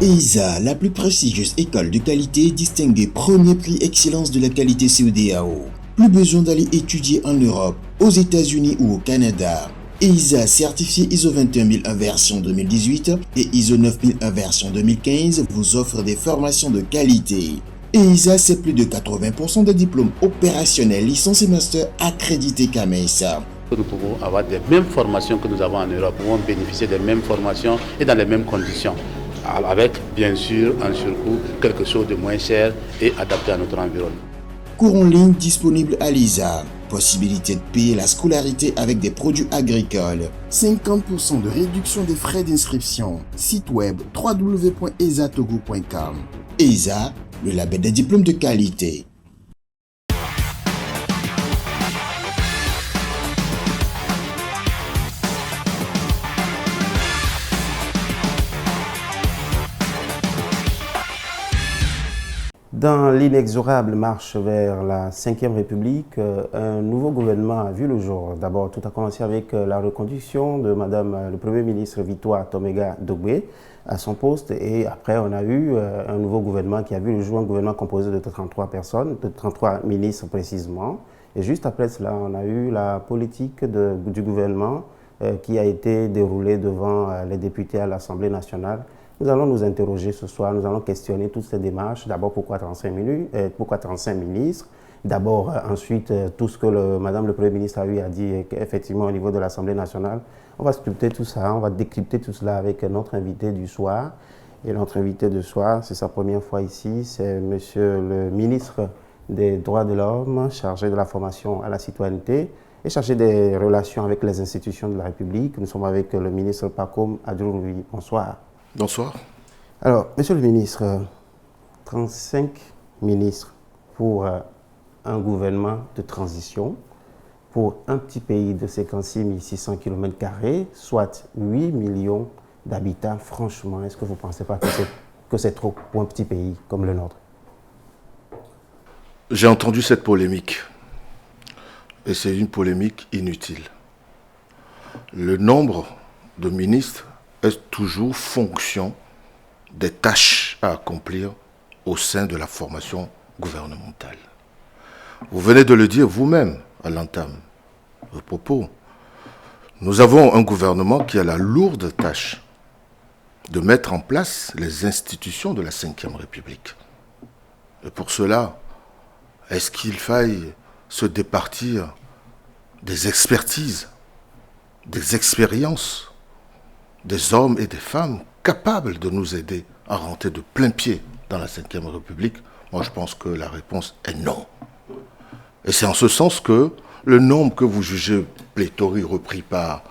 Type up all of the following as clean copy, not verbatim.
EISA, la plus prestigieuse école de qualité distinguée premier prix excellence de la qualité CEDEAO. Plus besoin d'aller étudier en Europe, aux États-Unis ou au Canada. EISA certifié ISO 21001 version 2018 et ISO 9001 version 2015 vous offre des formations de qualité. EISA, c'est plus de 80% des diplômes opérationnels, licences et masters accrédités CAMES. Nous pouvons avoir des mêmes formations que nous avons en Europe, nous pouvons bénéficier des mêmes formations et dans les mêmes conditions, avec bien sûr en surcoût quelque chose de moins cher et adapté à notre environnement. Cours en ligne disponible à l'ISA. Possibilité de payer la scolarité avec des produits agricoles. 50% de réduction des frais d'inscription. Site web www.esatogo.com. EISA, le label des diplômes de qualité. Dans l'inexorable marche vers la 5e République, un nouveau gouvernement a vu le jour. D'abord, tout a commencé avec la reconduction de Madame le Premier ministre Victoire Tomega Dogbe à son poste. Et après, on a eu un nouveau gouvernement qui a vu le jour, un gouvernement composé de 33 personnes, de 33 ministres précisément. Et juste après cela, on a eu la politique du gouvernement qui a été déroulée devant les députés à l'Assemblée nationale. Nous allons nous interroger ce soir, nous allons questionner toutes ces démarches. D'abord, pourquoi 35 ministres? D'abord, ensuite, tout ce que Madame le Premier ministre a eu à dire, effectivement, au niveau de l'Assemblée nationale. On va sculpter tout ça, on va décrypter tout cela avec notre invité du soir. Et notre invité du soir, c'est sa première fois ici, c'est Monsieur le ministre des Droits de l'Homme, chargé de la formation à la citoyenneté et chargé des relations avec les institutions de la République. Nous sommes avec le ministre Pacôme Adjouroui. Bonsoir. Bonsoir. Alors, Monsieur le ministre, 35 ministres pour un gouvernement de transition, pour un petit pays de 56 600 km², soit 8 millions d'habitants. Franchement, est-ce que vous ne pensez pas que c'est trop pour un petit pays comme le nôtre? J'ai entendu cette polémique, et c'est une polémique inutile. Le nombre de ministres est toujours fonction des tâches à accomplir au sein de la formation gouvernementale. Vous venez de le dire vous-même à l'entame de vos propos. Nous avons un gouvernement qui a la lourde tâche de mettre en place les institutions de la 5e République. Et pour cela, est-ce qu'il faille se départir des expertises, des expériences, des hommes et des femmes capables de nous aider à rentrer de plein pied dans la 5e République? Moi, je pense que la réponse est non. Et c'est en ce sens que le nombre que vous jugez pléthorique repris par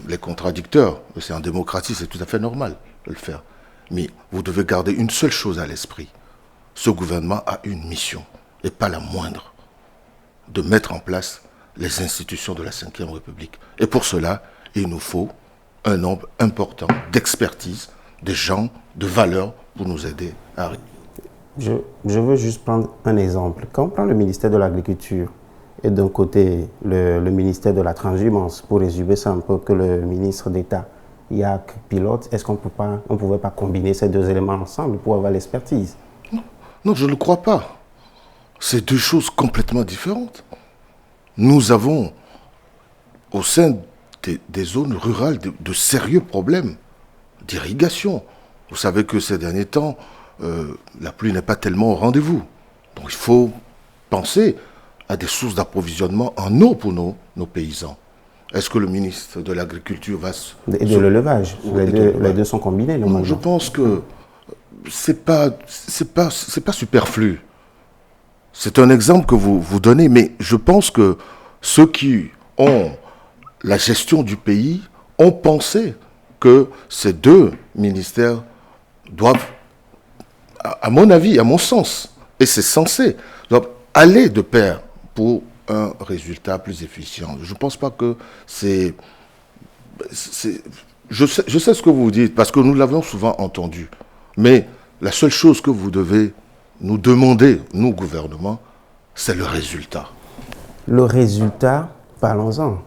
les contradicteurs, c'est en démocratie, c'est tout à fait normal de le faire. Mais vous devez garder une seule chose à l'esprit. Ce gouvernement a une mission, et pas la moindre, de mettre en place les institutions de la 5e République. Et pour cela, il nous faut un nombre important d'expertise, de gens, de valeurs pour nous aider à arriver. Je veux juste prendre un exemple. Quand on prend le ministère de l'Agriculture et d'un côté le ministère de la Transhumance, pour résumer ça un peu, que le ministre d'État Yac pilote, est-ce qu'on ne pouvait pas combiner ces deux éléments ensemble pour avoir l'expertise? Non, je ne le crois pas. C'est deux choses complètement différentes. Nous avons, au sein des zones rurales, de sérieux problèmes d'irrigation. Vous savez que ces derniers temps, la pluie n'est pas tellement au rendez-vous. Donc il faut penser à des sources d'approvisionnement en eau pour nos paysans. Est-ce que le ministre de l'Agriculture va... Et de l'élevage. Les deux sont combinés, normalement. Je pense que c'est pas superflu. C'est un exemple que vous donnez, mais je pense que ceux qui ont la gestion du pays ont pensé que ces deux ministères doivent, à mon avis, à mon sens, et c'est censé, doivent aller de pair pour un résultat plus efficient. Je ne pense pas que c'est... Je sais ce que vous dites, parce que nous l'avons souvent entendu. Mais la seule chose que vous devez nous demander, nous, gouvernement, c'est le résultat. Le résultat, parlons-en.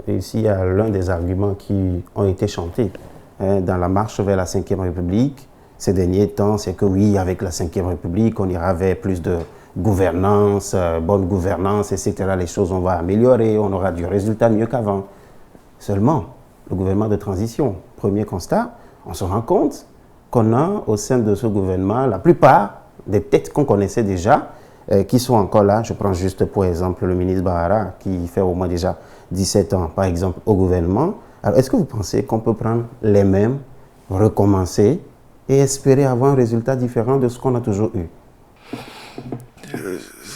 Et ici, il y a l'un des arguments qui ont été chantés dans la marche vers la 5e République. ces derniers temps, c'est que oui, avec la Ve République, on ira vers plus de gouvernance, bonne gouvernance, etc. Les choses, on va améliorer, on aura du résultat mieux qu'avant. Seulement, le gouvernement de transition, premier constat, on se rend compte qu'on a au sein de ce gouvernement la plupart des têtes qu'on connaissait déjà, qui sont encore là. Je prends juste pour exemple le ministre Bahara, qui fait au moins déjà 17 ans, par exemple, au gouvernement. Alors, est-ce que vous pensez qu'on peut prendre les mêmes, recommencer et espérer avoir un résultat différent de ce qu'on a toujours eu?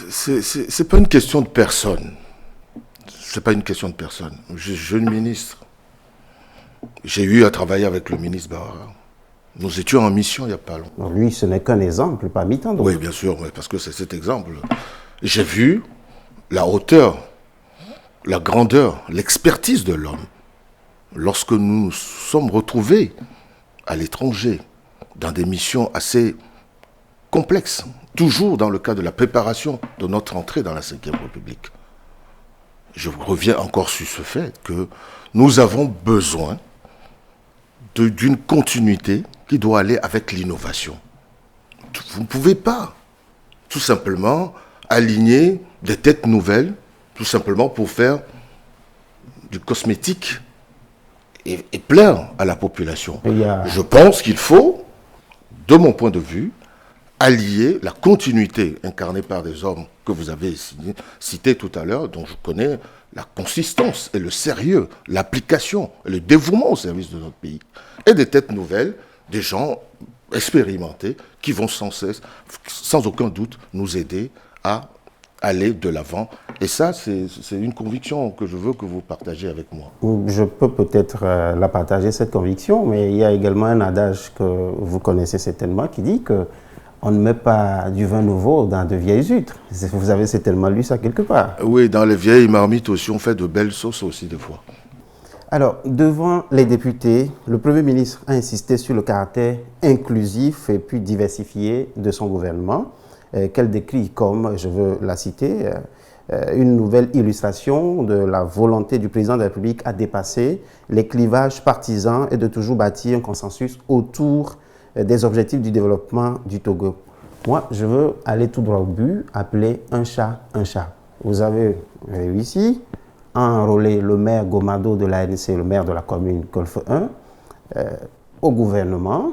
C'est pas une question de personne. C'est pas une question de personne. Jeune ministre, j'ai eu à travailler avec le ministre Bahara. Nous étions en mission il n'y a pas longtemps. Lui, ce n'est qu'un exemple parmi tant d'autres. Oui, bien sûr, parce que c'est cet exemple. J'ai vu la hauteur, la grandeur, l'expertise de l'homme lorsque nous nous sommes retrouvés à l'étranger dans des missions assez complexes, toujours dans le cadre de la préparation de notre entrée dans la Ve République. Je reviens encore sur ce fait que nous avons besoin d'une continuité qui doit aller avec l'innovation. Vous ne pouvez pas tout simplement aligner des têtes nouvelles, tout simplement pour faire du cosmétique et plaire à la population. Je pense qu'il faut, de mon point de vue, allier la continuité incarnée par des hommes que vous avez cités tout à l'heure, dont je connais la consistance et le sérieux, l'application et le dévouement au service de notre pays, et des têtes nouvelles, des gens expérimentés qui vont sans cesse, sans aucun doute, nous aider à aller de l'avant. Et ça, c'est une conviction que je veux que vous partagez avec moi. Je peux peut-être la partager, cette conviction, mais il y a également un adage que vous connaissez certainement qui dit que on ne met pas du vin nouveau dans de vieilles huîtres. Vous avez certainement lu ça quelque part. Oui, dans les vieilles marmites aussi, on fait de belles sauces aussi des fois. Alors, devant les députés, le Premier ministre a insisté sur le caractère inclusif et puis diversifié de son gouvernement, qu'elle décrit comme, je veux la citer, une nouvelle illustration de la volonté du président de la République à dépasser les clivages partisans et de toujours bâtir un consensus autour des objectifs du développement du Togo. Moi, je veux aller tout droit au but, appeler un chat un chat. Vous avez réussi à enrôler le maire Gomado de l'ANC, le maire de la commune Golfe 1, au gouvernement,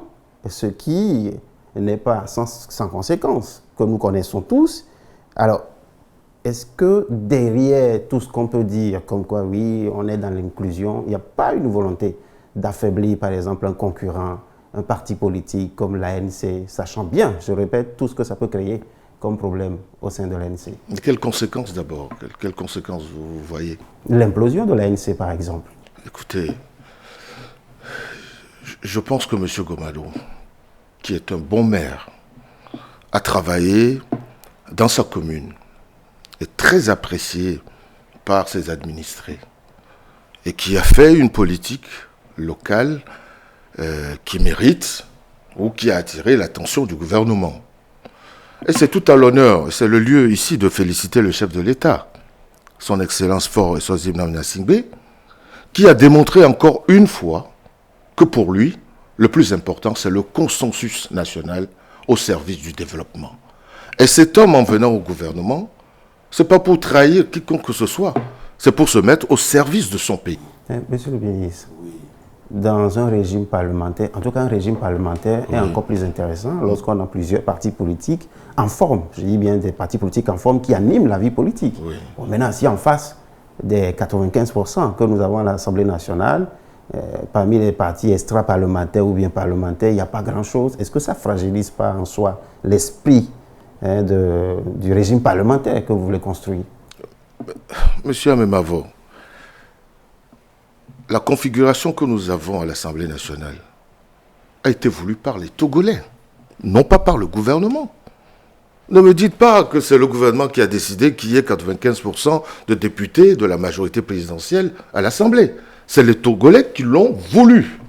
ce qui n'est pas sans conséquence, que nous connaissons tous. Alors, est-ce que derrière tout ce qu'on peut dire, comme quoi oui, on est dans l'inclusion, il n'y a pas une volonté d'affaiblir, par exemple, un concurrent, un parti politique comme l'ANC, sachant bien, je répète, tout ce que ça peut créer comme problème au sein de l'ANC? Quelles conséquences d'abord? Quelles conséquences vous voyez? L'implosion de l'ANC, par exemple. Écoutez, je pense que M. Gomado, qui est un bon maire, a travaillé dans sa commune, est très apprécié par ses administrés et qui a fait une politique locale qui mérite ou qui a attiré l'attention du gouvernement. Et c'est tout à l'honneur, c'est le lieu ici de féliciter le chef de l'État, son Excellence Faure Eswatini Gnassingbé, qui a démontré encore une fois que pour lui, le plus important, c'est le consensus national au service du développement. Et cet homme, en venant au gouvernement, ce n'est pas pour trahir quiconque que ce soit, c'est pour se mettre au service de son pays. Monsieur le ministre, dans un régime parlementaire, en tout cas un régime parlementaire est encore plus intéressant lorsqu'on a plusieurs partis politiques en forme, je dis bien des partis politiques en forme qui animent la vie politique. Oui. Bon, maintenant, si en face des 95% que nous avons à l'Assemblée nationale, parmi les partis extra-parlementaires ou bien parlementaires, il n'y a pas grand-chose, est-ce que ça ne fragilise pas en soi l'esprit du régime parlementaire que vous voulez construire? Monsieur Amemavo, la configuration que nous avons à l'Assemblée nationale a été voulue par les Togolais, non pas par le gouvernement. Ne me dites pas que c'est le gouvernement qui a décidé qu'il y ait 95% de députés de la majorité présidentielle à l'Assemblée. C'est les Togolais qui l'ont voulu,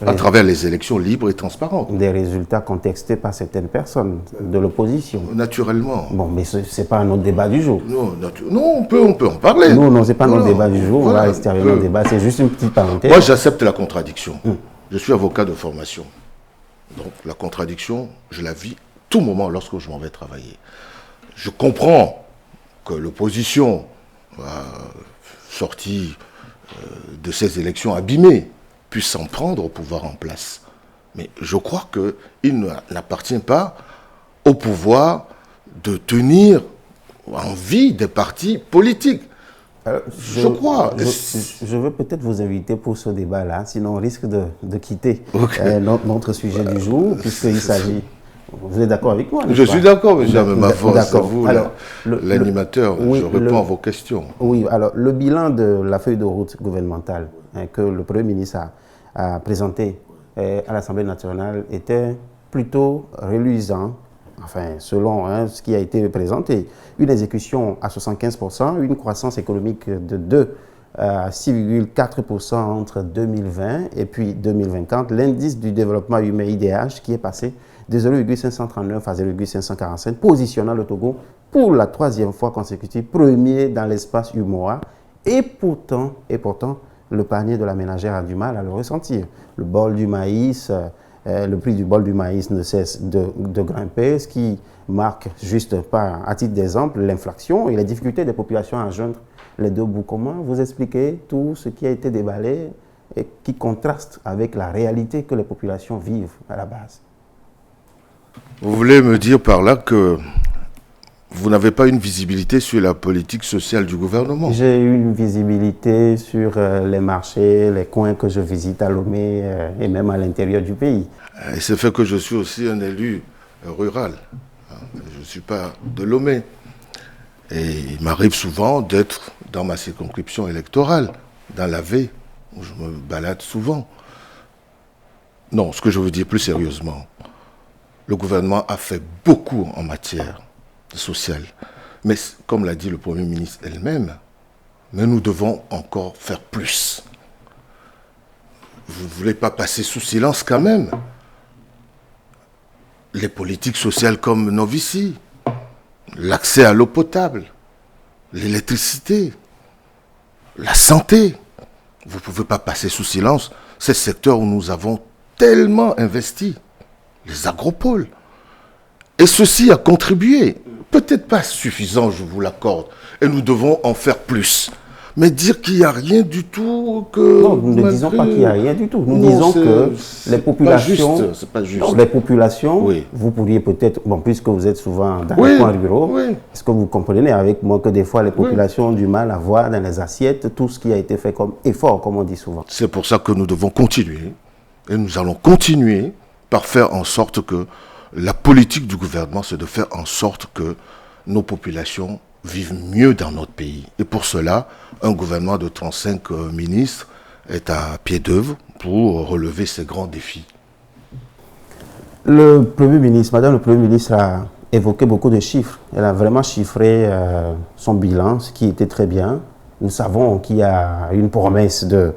à travers les élections libres et transparentes. Des résultats contestés par certaines personnes de l'opposition. Naturellement. Bon, mais ce n'est pas un autre débat du jour. Non, on peut en parler. Non, ce n'est pas notre débat du jour, Voilà, on va rester avec notre débat, c'est juste une petite parenthèse. Moi, j'accepte la contradiction. Je suis avocat de formation. Donc la contradiction, je la vis tout moment lorsque je m'en vais travailler. Je comprends que l'opposition, sortie de ces élections abîmées, puisse s'en prendre au pouvoir en place. Mais je crois qu'il n'appartient pas au pouvoir de tenir en vie des partis politiques. Je crois. Je veux peut-être vous inviter pour ce débat-là, sinon on risque de quitter notre sujet du jour, puisqu'il s'agit... Vous êtes d'accord avec moi? Je suis d'accord, monsieur Mavor, c'est vous l'animateur, je réponds à vos questions. Oui, alors le bilan de la feuille de route gouvernementale que le Premier ministre a présenté à l'Assemblée nationale était plutôt reluisant, enfin selon ce qui a été présenté. Une exécution à 75%, une croissance économique de 2 à 6,4% entre 2020 et puis 2024, l'indice du développement humain IDH qui est passé de 0,539 à 0,545, positionnant le Togo pour la 3e fois consécutive, premier dans l'espace UMOA. Et pourtant, le panier de la ménagère a du mal à le ressentir. Le bol du maïs, le prix du bol du maïs ne cesse de grimper, ce qui marque juste à titre d'exemple l'inflation et les difficultés des populations à joindre les deux bouts. Comment vous expliquez tout ce qui a été déballé et qui contraste avec la réalité que les populations vivent à la base? Vous voulez me dire par là que vous n'avez pas une visibilité sur la politique sociale du gouvernement? J'ai une visibilité sur les marchés, les coins que je visite à Lomé et même à l'intérieur du pays. Et c'est fait que je suis aussi un élu rural. Je ne suis pas de Lomé. Et il m'arrive souvent d'être dans ma circonscription électorale, dans la V, où je me balade souvent. Non, ce que je veux dire plus sérieusement, le gouvernement a fait beaucoup en matière sociale. Mais comme l'a dit le Premier ministre elle-même, mais nous devons encore faire plus. Vous ne voulez pas passer sous silence quand même les politiques sociales comme Novici, l'accès à l'eau potable, l'électricité, la santé. Vous ne pouvez pas passer sous silence ces secteurs où nous avons tellement investi. Les agropoles. Et ceci a contribué, peut-être pas suffisant, je vous l'accorde, et nous devons en faire plus. Mais dire qu'il n'y a rien du tout, que... Non, nous ne disons pas qu'il n'y a rien du tout. Nous disons que les populations... C'est pas juste. Non, les populations, oui. Vous pourriez peut-être... Bon, puisque vous êtes souvent dans les coins ruraux, est-ce que vous comprenez avec moi que des fois les populations ont du mal à voir dans les assiettes tout ce qui a été fait comme effort, comme on dit souvent? C'est pour ça que nous devons continuer, et nous allons continuer par faire en sorte que la politique du gouvernement, c'est de faire en sorte que nos populations vivent mieux dans notre pays. Et pour cela, un gouvernement de 35 ministres est à pied d'œuvre pour relever ces grands défis. Le Premier ministre, Madame le Premier ministre a évoqué beaucoup de chiffres. Elle a vraiment chiffré son bilan, ce qui était très bien. Nous savons qu'il y a une promesse de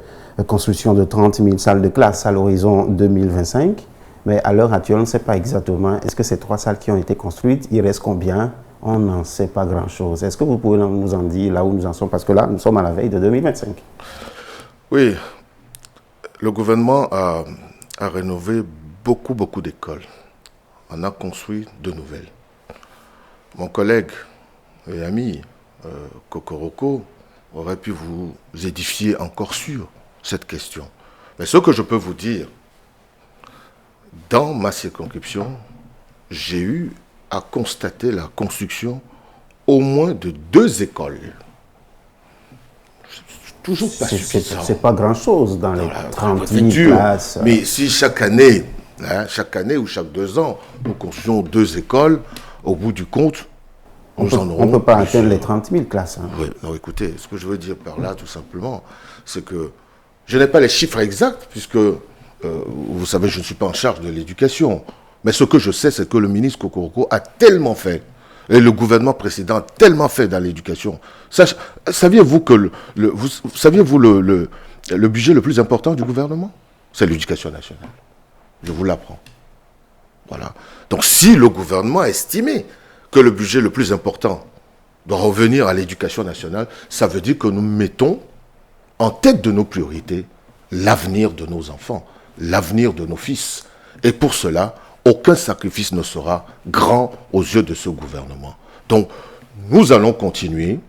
construction de 30 000 salles de classe à l'horizon 2025. Mais à l'heure actuelle, on ne sait pas exactement, est-ce que ces 3 salles qui ont été construites, il reste combien? On n'en sait pas grand-chose. Est-ce que vous pouvez nous en dire là où nous en sommes? Parce que là, nous sommes à la veille de 2025. Oui, le gouvernement a rénové beaucoup d'écoles. On a construit de nouvelles. Mon collègue et ami, Kokoroko, aurait pu vous édifier encore sur cette question. Mais ce que je peux vous dire, dans ma circonscription, j'ai eu à constater la construction au moins de 2 écoles. Toujours pas suffisant. C'est pas grand-chose dans les 30 000 classes. Mais si chaque année ou chaque 2 ans, nous construisons 2 écoles, au bout du compte, on ne peut pas atteindre les 30 000 classes. Hein. Oui, non, écoutez, ce que je veux dire par là, tout simplement, c'est que je n'ai pas les chiffres exacts, puisque... vous savez, je ne suis pas en charge de l'éducation. Mais ce que je sais, c'est que le ministre Kokoroko a tellement fait, et le gouvernement précédent a tellement fait dans l'éducation. Saviez-vous que le budget le plus important du gouvernement, c'est l'éducation nationale? Je vous l'apprends. Voilà. Donc si le gouvernement a estimé que le budget le plus important doit revenir à l'éducation nationale, ça veut dire que nous mettons en tête de nos priorités l'avenir de nos enfants, l'avenir de nos fils. Et pour cela, aucun sacrifice ne sera grand aux yeux de ce gouvernement. Donc, nous allons continuer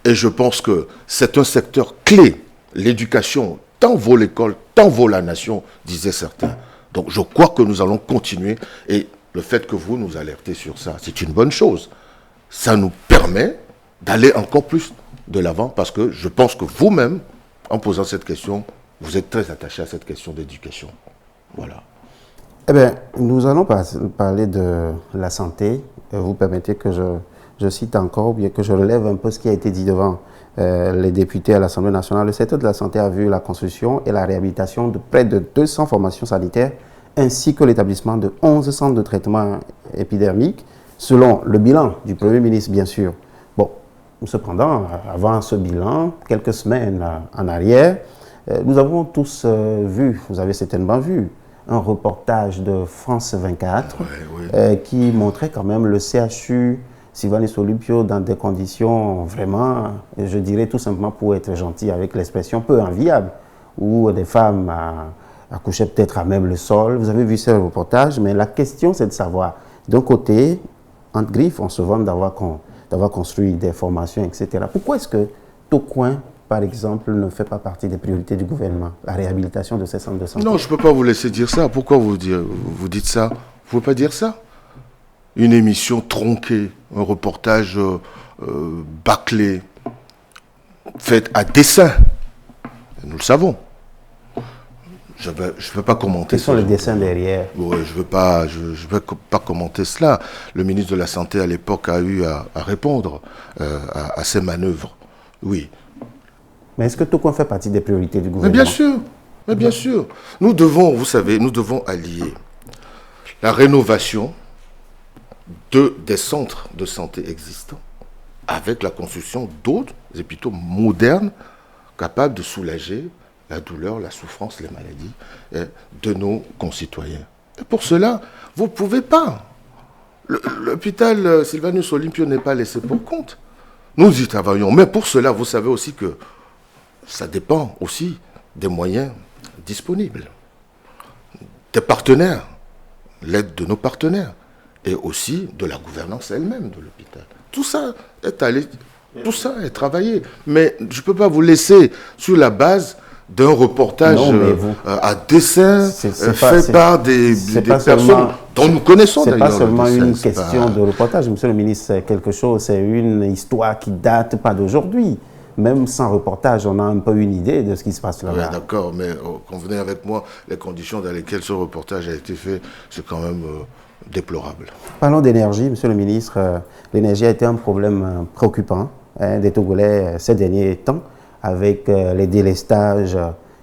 et je pense que c'est un secteur clé. L'éducation, tant vaut l'école, tant vaut la nation, disaient certains. Donc, je crois que nous allons continuer et le fait que vous nous alertez sur ça, c'est une bonne chose. Ça nous permet d'aller encore plus de l'avant parce que je pense que vous-même, en posant cette question, vous êtes très attaché à cette question d'éducation. Voilà. Eh bien, nous allons parler de la santé. Vous permettez que je cite encore, ou bien que je relève un peu ce qui a été dit devant les députés à l'Assemblée nationale. Le secteur de la santé a vu la construction et la réhabilitation de près de 200 formations sanitaires, ainsi que l'établissement de 11 centres de traitement épidermique, selon le bilan du Premier ministre, bien sûr. Bon, cependant, avant ce bilan, quelques semaines en arrière, nous avons tous vu, vous avez certainement vu, un reportage de France 24 qui montrait quand même le CHU Sylvanus Olympio dans des conditions vraiment, je dirais tout simplement pour être gentil avec l'expression, peu enviable, où des femmes accouchaient peut-être à même le sol. Vous avez vu ce reportage, mais la question c'est de savoir, d'un côté, entre griffes, on se vante d'avoir construit des formations, etc. Pourquoi est-ce que Tocoin, par exemple, ne fait pas partie des priorités du gouvernement, la réhabilitation de ces centres de santé? Non, je ne peux pas vous laisser dire ça. Pourquoi vous dites ça? Vous ne pouvez pas dire ça. Une émission tronquée, un reportage bâclé, fait à dessein. Nous le savons. Je ne vais pas commenter. Quels sont les dessins derrière? Ouais, je ne vais pas commenter cela. Le ministre de la Santé à l'époque a eu à répondre à ces manœuvres. Oui. Mais est-ce que Tocoin fait partie des priorités du gouvernement? Mais bien sûr. Nous devons, vous savez, allier la rénovation des centres de santé existants avec la construction d'autres hôpitaux modernes capables de soulager la douleur, la souffrance, les maladies de nos concitoyens. Et pour cela, vous ne pouvez pas. L'hôpital Sylvanus Olympio n'est pas laissé pour compte. Nous y travaillons. Mais pour cela, vous savez aussi que ça dépend aussi des moyens disponibles, des partenaires, l'aide de nos partenaires, et aussi de la gouvernance elle-même de l'hôpital. Tout ça est travaillé. Mais je ne peux pas vous laisser sur la base d'un reportage à dessein fait par des personnes dont nous connaissons d'ailleurs. Ce n'est pas seulement une question de reportage, monsieur le ministre, c'est quelque chose, c'est une histoire qui date pas d'aujourd'hui. Même sans reportage, on a un peu une idée de ce qui se passe là-bas. Oui, d'accord, mais convenez avec moi, les conditions dans lesquelles ce reportage a été fait, c'est quand même déplorable. Parlons d'énergie, monsieur le ministre. L'énergie a été un problème préoccupant des Togolais ces derniers temps, avec les délestages,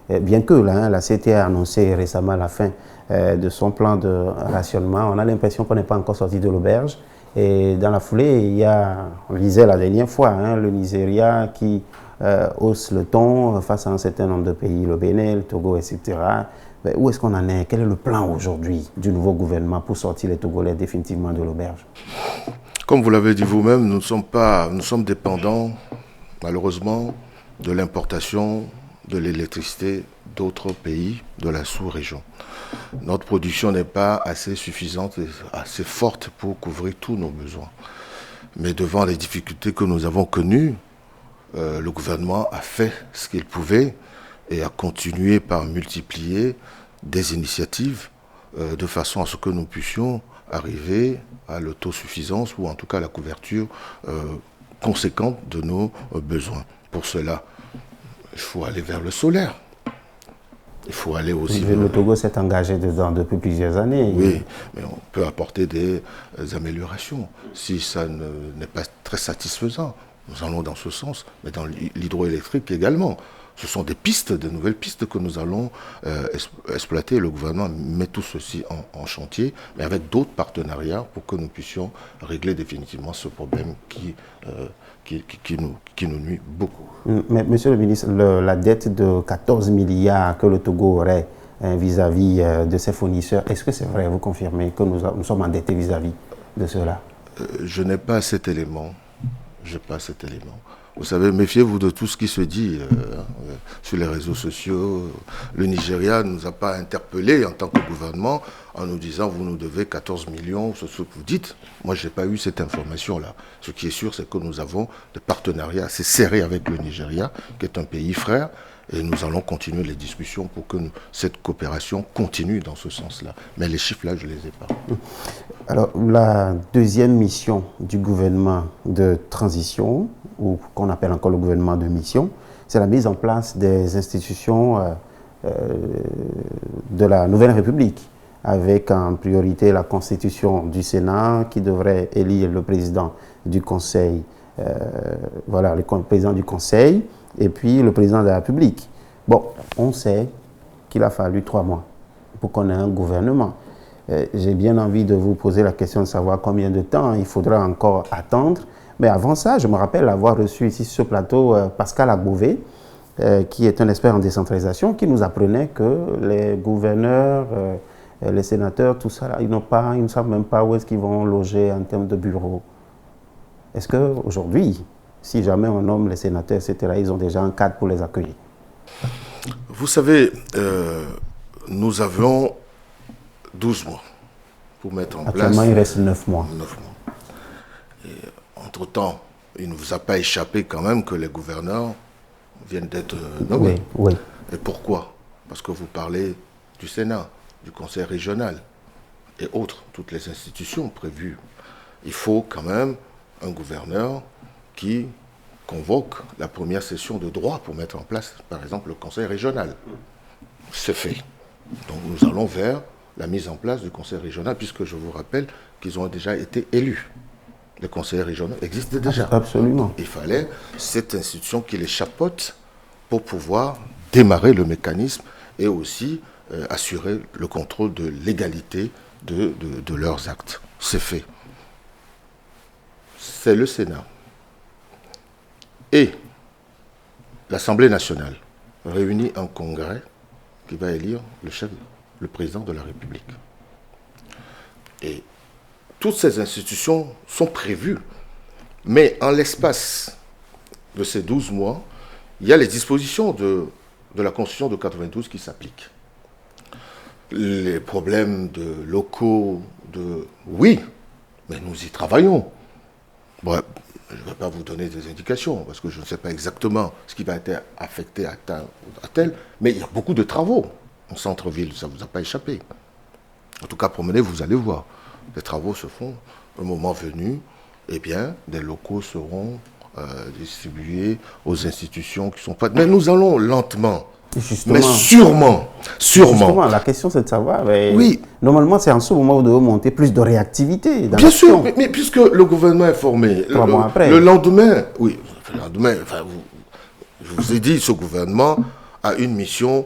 bien que la CT a annoncé récemment la fin de son plan de rationnement. On a l'impression qu'on n'est pas encore sorti de l'auberge. Et dans la foulée, on lisait la dernière fois, le Nigeria qui hausse le ton face à un certain nombre de pays, le Bénin, le Togo, etc. Mais où est-ce qu'on en est? Quel est le plan aujourd'hui du nouveau gouvernement pour sortir les Togolais définitivement de l'auberge? Comme vous l'avez dit vous-même, nous sommes dépendants, malheureusement, de l'importation de l'électricité d'autres pays de la sous-région. Notre production n'est pas assez suffisante et assez forte pour couvrir tous nos besoins. Mais devant les difficultés que nous avons connues, le gouvernement a fait ce qu'il pouvait et a continué par multiplier des initiatives de façon à ce que nous puissions arriver à l'autosuffisance ou en tout cas à la couverture conséquente de nos besoins. Pour cela, il faut aller vers le solaire. Il faut aller aussi... Le Togo s'est engagé dedans depuis plusieurs années. Oui, mais on peut apporter des améliorations. Si ça n'est pas très satisfaisant, nous allons dans ce sens, mais dans l'hydroélectrique également. Ce sont des pistes, de nouvelles pistes que nous allons exploiter. Le gouvernement met tout ceci en chantier, mais avec d'autres partenariats pour que nous puissions régler définitivement ce problème qui nous nuit beaucoup. Mais, monsieur le ministre, la dette de 14 milliards que le Togo aurait vis-à-vis de ses fournisseurs, est-ce que c'est vrai, vous confirmez que nous sommes endettés vis-à-vis de cela? Je n'ai pas cet élément. Vous savez, méfiez-vous de tout ce qui se dit sur les réseaux sociaux. Le Nigeria ne nous a pas interpellés en tant que gouvernement en nous disant vous nous devez 14 millions, c'est ce que vous dites. Moi, je n'ai pas eu cette information-là. Ce qui est sûr, c'est que nous avons des partenariats assez serrés avec le Nigeria, qui est un pays frère, et nous allons continuer les discussions pour que cette coopération continue dans ce sens-là. Mais les chiffres, là, je ne les ai pas. Alors, la deuxième mission du gouvernement de transition, ou qu'on appelle encore le gouvernement de mission, c'est la mise en place des institutions de la Nouvelle République, avec en priorité la constitution du Sénat qui devrait élire le président du Conseil, le président du Conseil, et puis le président de la République. Bon, on sait qu'il a fallu 3 mois pour qu'on ait un gouvernement. J'ai bien envie de vous poser la question de savoir combien de temps il faudra encore attendre. Mais avant ça, je me rappelle avoir reçu ici sur ce plateau Pascal Agbové, qui est un expert en décentralisation, qui nous apprenait que les gouverneurs, les sénateurs, tout ça, là, ils ne savent même pas où est-ce qu'ils vont loger en termes de bureaux. Est-ce qu'aujourd'hui, si jamais on nomme les sénateurs, etc., ils ont déjà un cadre pour les accueillir? Vous savez, nous avons 12 mois pour mettre en place... Actuellement, il reste 9 mois. 9 mois. Et, entre-temps, il ne vous a pas échappé quand même que les gouverneurs viennent d'être nommés. Oui. Et pourquoi? Parce que vous parlez du Sénat, du Conseil régional et autres, toutes les institutions prévues. Il faut quand même un gouverneur qui convoque la première session de droit pour mettre en place, par exemple, le Conseil régional. C'est fait. Donc nous allons vers la mise en place du Conseil régional, puisque je vous rappelle qu'ils ont déjà été élus. Les conseils régionaux existent déjà. Absolument. Il fallait cette institution qui les chapeaute pour pouvoir démarrer le mécanisme et aussi assurer le contrôle de légalité de leurs actes. C'est fait. C'est le Sénat et l'Assemblée nationale réunis en congrès qui va élire le président de la République. Et toutes ces institutions sont prévues. Mais en l'espace de ces 12 mois, il y a les dispositions de la Constitution de 92 qui s'appliquent. Les problèmes de locaux, oui, mais nous y travaillons. Bon, je ne vais pas vous donner des indications, parce que je ne sais pas exactement ce qui va être affecté à tel, mais il y a beaucoup de travaux en centre-ville, ça ne vous a pas échappé. En tout cas, promenez, vous allez voir. Les travaux se font, au moment venu, eh bien, des locaux seront distribués aux institutions qui sont pas... Mais nous allons lentement, Justement, mais sûrement. Justement, la question c'est de savoir, oui. Normalement c'est en ce moment où vous devez monter plus de réactivité. Bien sûr, mais puisque le gouvernement est formé, 3 mois après. Le lendemain, oui, le lendemain, enfin, je vous ai dit, ce gouvernement a une mission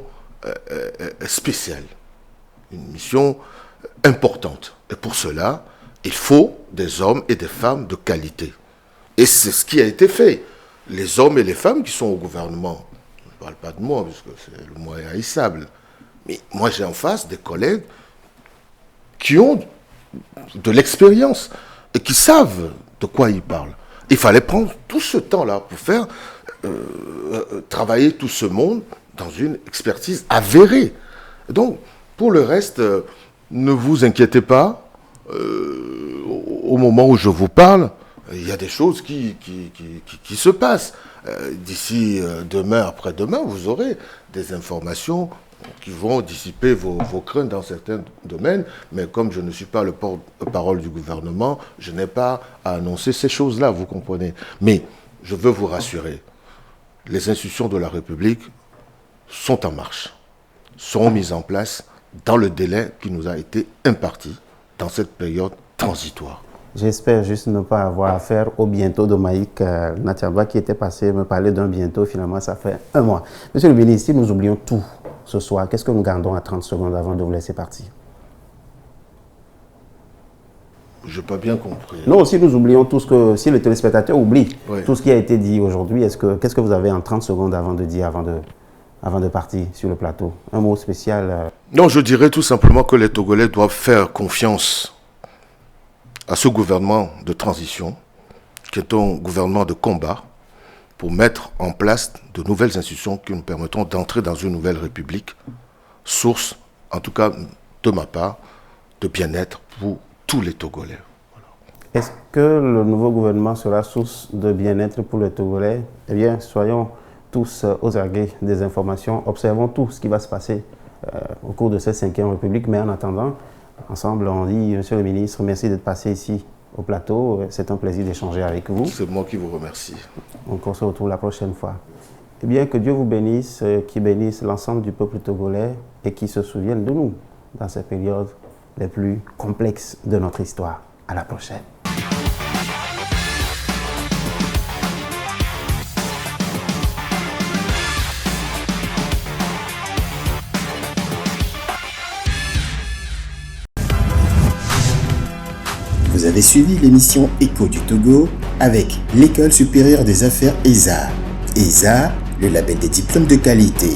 spéciale, une mission importante. Et pour cela, il faut des hommes et des femmes de qualité. Et c'est ce qui a été fait. Les hommes et les femmes qui sont au gouvernement, je ne parle pas de moi, parce que le mot est haïssable, mais moi j'ai en face des collègues qui ont de l'expérience et qui savent de quoi ils parlent. Il fallait prendre tout ce temps-là pour faire travailler tout ce monde dans une expertise avérée. Donc, pour le reste, ne vous inquiétez pas. Au moment où je vous parle, il y a des choses qui se passent. D'ici demain, après-demain, vous aurez des informations qui vont dissiper vos craintes dans certains domaines. Mais comme je ne suis pas le porte-parole du gouvernement, je n'ai pas à annoncer ces choses-là, vous comprenez. Mais je veux vous rassurer, les institutions de la République sont en marche, seront mises en place dans le délai qui nous a été imparti dans cette période transitoire. J'espère juste ne pas avoir affaire au bientôt de Maïk Natiamba qui était passé me parler d'un bientôt. Finalement, ça fait 1 mois. Monsieur le ministre, si nous oublions tout ce soir, qu'est-ce que nous gardons à 30 secondes avant de vous laisser partir? Je n'ai pas bien compris. Non, si nous oublions tout ce que... Si le téléspectateur oublie oui. tout ce qui a été dit aujourd'hui, qu'est-ce que vous avez en 30 secondes avant de dire, avant de partir sur le plateau? Un mot spécial Non, je dirais tout simplement que les Togolais doivent faire confiance à ce gouvernement de transition, qui est un gouvernement de combat, pour mettre en place de nouvelles institutions qui nous permettront d'entrer dans une nouvelle république, source, en tout cas de ma part, de bien-être pour tous les Togolais. Est-ce que le nouveau gouvernement sera source de bien-être pour les Togolais? Eh bien, soyons tous aux aguets des informations, observons tout ce qui va se passer au cours de cette 5e République. Mais en attendant, ensemble, on dit, Monsieur le ministre, merci d'être passé ici au plateau. C'est un plaisir d'échanger avec vous. C'est moi qui vous remercie. Donc, on se retrouve la prochaine fois. Eh bien, que Dieu vous bénisse, qu'il bénisse l'ensemble du peuple togolais et qu'il se souvienne de nous dans ces périodes les plus complexes de notre histoire. À la prochaine. Vous avez suivi l'émission Écho du Togo avec l'École supérieure des affaires ESA. ESA, le label des diplômes de qualité.